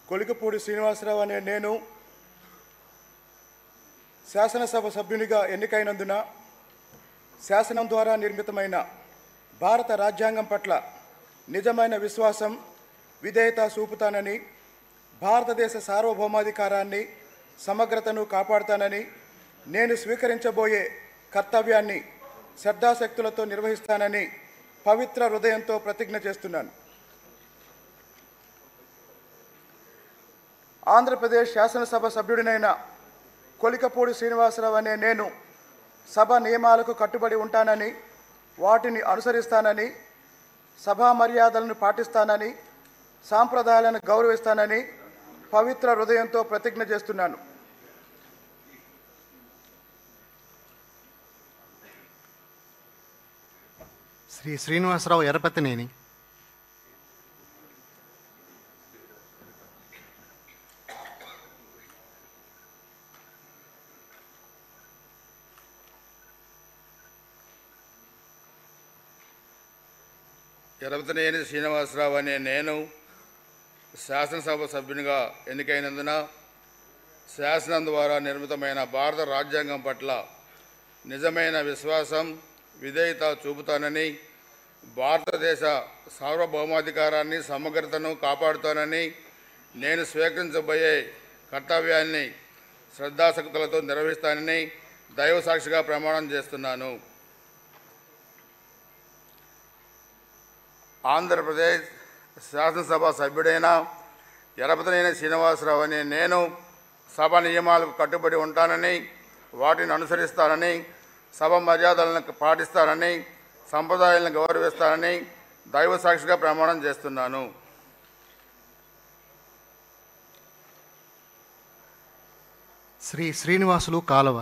కొలికపూడి శ్రీనివాసరావు అనే నేను శాసనసభ సభ్యునిగా ఎన్నికైనందున శాసనం ద్వారా నిర్మితమైన భారత రాజ్యాంగం పట్ల నిజమైన విశ్వాసం, విధేయత చూపుతానని, భారతదేశ సార్వభౌమాధికారాన్ని, సమగ్రతను కాపాడుతానని, నేను స్వీకరించబోయే కర్తవ్యాన్ని శ్రద్ధాశక్తులతో నిర్వహిస్తానని పవిత్ర హృదయంతో ప్రతిజ్ఞ చేస్తున్నాను. ఆంధ్రప్రదేశ్ శాసనసభ సభ్యుడినైన కొలికపూడి శ్రీనివాసరావు అనే నేను సభ నియమాలకు కట్టుబడి ఉంటానని, వాటిని అనుసరిస్తానని, సభా మర్యాదలను పాటిస్తానని, సాంప్రదాయాలను గౌరవిస్తానని పవిత్ర హృదయంతో ప్రతిజ్ఞ చేస్తున్నాను. శ్రీ శ్రీనివాసరావు ఎర్రపతినేని. ఎర్రపతినేని శ్రీనివాసరావు అనే నేను శాసనసభ సభ్యునిగా ఎన్నికైనందున శాసనం ద్వారా నిర్మితమైన భారత రాజ్యాంగం పట్ల నిజమైన విశ్వాసం, విధేయత చూపుతానని, భారతదేశ సార్వభౌమాధికారాన్ని, సమగ్రతను కాపాడుతానని, నేను స్వీకరించబోయే కర్తవ్యాన్ని శ్రద్ధాశక్తులతో నిర్వహిస్తానని దైవ సాక్షిగా ప్రమాణం చేస్తున్నాను. ఆంధ్రప్రదేశ్ శాసనసభ సభ్యుడైన ఎర్రపతినేని శ్రీనివాసరావు అనే నేను సభ నియమాలకు కట్టుబడి ఉంటానని, వాటిని అనుసరిస్తానని, సభ మర్యాదలను పాటిస్తానని, సంప్రదాయాలను గౌరవిస్తానని దైవ సాక్షిగా ప్రమాణం చేస్తున్నాను. శ్రీ శ్రీనివాసులు కాలువ.